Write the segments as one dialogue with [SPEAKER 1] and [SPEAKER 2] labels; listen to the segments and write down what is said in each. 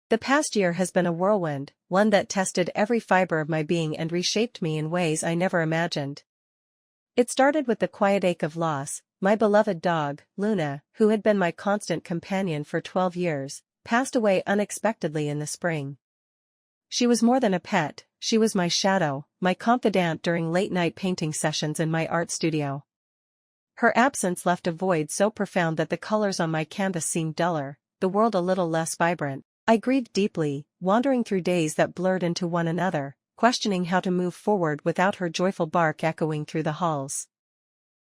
[SPEAKER 1] The past year has been a whirlwind, one that tested every fiber of my being and reshaped me in ways I never imagined. It started with the quiet ache of loss. My beloved dog, Luna, who had been my constant companion for 12 years, passed away unexpectedly in the spring. She was more than a pet, she was my shadow, my confidant during late-night painting sessions in my art studio. Her absence left a void so profound that the colors on my canvas seemed duller, the world a little less vibrant. I grieved deeply, wandering through days that blurred into one another, questioning how to move forward without her joyful bark echoing through the halls.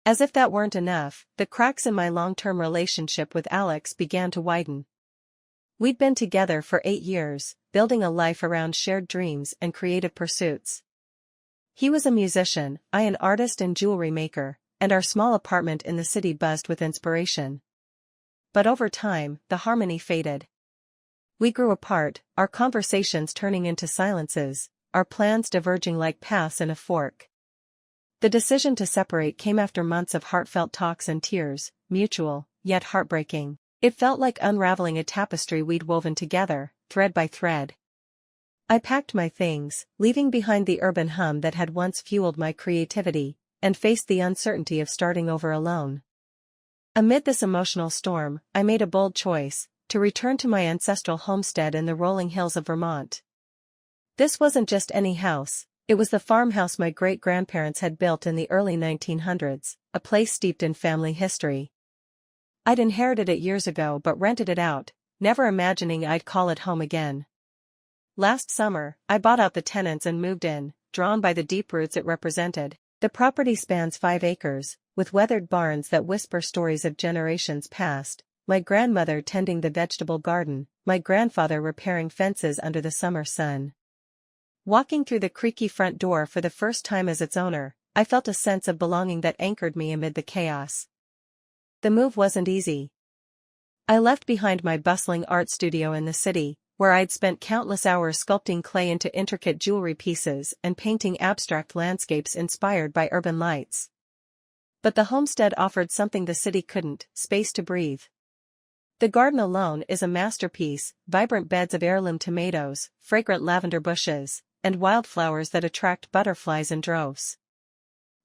[SPEAKER 1] As if that weren't enough, the cracks in my long-term relationship with Alex began to widen. We'd been together for 8 years, building a life around shared dreams and creative pursuits. He was a musician, I an artist and jewelry maker, and our small apartment in the city buzzed with inspiration. But over time, the harmony faded. We grew apart, our conversations turning into silences, our plans diverging like paths in a fork. The decision to separate came after months of heartfelt talks and tears, mutual, yet heartbreaking. It felt like unraveling a tapestry we'd woven together, thread by thread. I packed my things, leaving behind the urban hum that had once fueled my creativity, and faced the uncertainty of starting over alone. Amid this emotional storm, I made a bold choice, to return to my ancestral homestead in the rolling hills of Vermont. This wasn't just any house, it was the farmhouse my great-grandparents had built in the early 1900s, a place steeped in family history. I'd inherited it years ago but rented it out, never imagining I'd call it home again. Last summer, I bought out the tenants and moved in, drawn by the deep roots it represented. The property spans 5 acres, with weathered barns that whisper stories of generations past, my grandmother tending the vegetable garden, my grandfather repairing fences under the summer sun. Walking through the creaky front door for the first time as its owner, I felt a sense of belonging that anchored me amid the chaos. The move wasn't easy. I left behind my bustling art studio in the city, where I'd spent countless hours sculpting clay into intricate jewelry pieces and painting abstract landscapes inspired by urban lights. But the homestead offered something the city couldn't: space to breathe. The garden alone is a masterpiece, vibrant beds of heirloom tomatoes, fragrant lavender bushes, and wildflowers that attract butterflies in droves.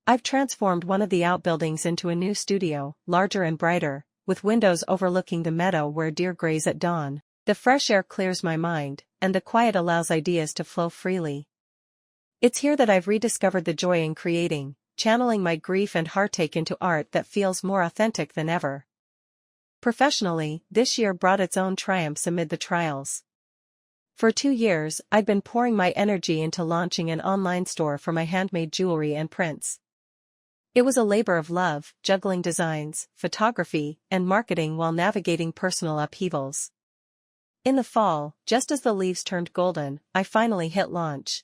[SPEAKER 1] I've transformed one of the outbuildings into a new studio, larger and brighter, with windows overlooking the meadow where deer graze at dawn. The fresh air clears my mind, and the quiet allows ideas to flow freely. It's here that I've rediscovered the joy in creating, channeling my grief and heartache into art that feels more authentic than ever. Professionally, this year brought its own triumphs amid the trials. For 2 years, I'd been pouring my energy into launching an online store for my handmade jewelry and prints. It was a labor of love, juggling designs, photography, and marketing while navigating personal upheavals. In the fall, just as the leaves turned golden, I finally hit launch.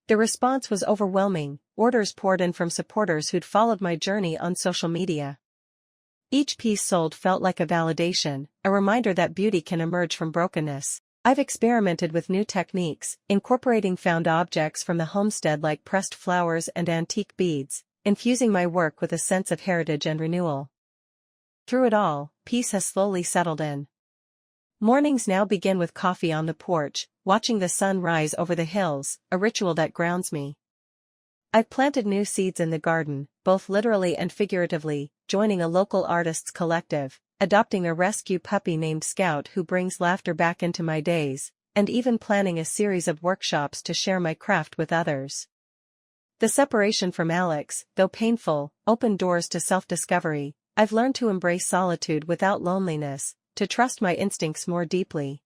[SPEAKER 1] The response was overwhelming, orders poured in from supporters who'd followed my journey on social media. Each piece sold felt like a validation, a reminder that beauty can emerge from brokenness. I've experimented with new techniques, incorporating found objects from the homestead like pressed flowers and antique beads, infusing my work with a sense of heritage and renewal. Through it all, peace has slowly settled in. Mornings now begin with coffee on the porch, watching the sun rise over the hills, a ritual that grounds me. I've planted new seeds in the garden, both literally and figuratively, joining a local artists' collective, adopting a rescue puppy named Scout who brings laughter back into my days, and even planning a series of workshops to share my craft with others. The separation from Alex, though painful, opened doors to self-discovery. I've learned to embrace solitude without loneliness, to trust my instincts more deeply.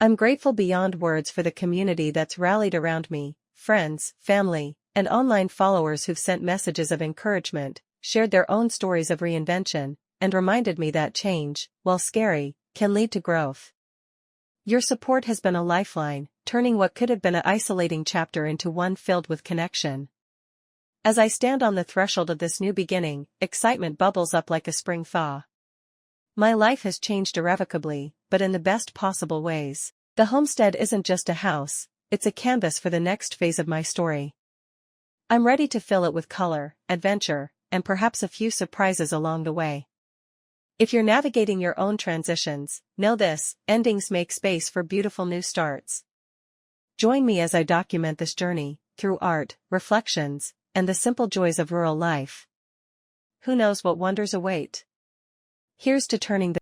[SPEAKER 1] I'm grateful beyond words for the community that's rallied around me, friends, family, and online followers who've sent messages of encouragement, shared their own stories of reinvention, and reminded me that change, while scary, can lead to growth. Your support has been a lifeline, turning what could have been an isolating chapter into one filled with connection. As I stand on the threshold of this new beginning, excitement bubbles up like a spring thaw. My life has changed irrevocably, but in the best possible ways. The homestead isn't just a house, it's a canvas for the next phase of my story. I'm ready to fill it with color, adventure, and perhaps a few surprises along the way. If you're navigating your own transitions, know this: endings make space for beautiful new starts. Join me as I document this journey, through art, reflections, and the simple joys of rural life. Who knows what wonders await? Here's to turning the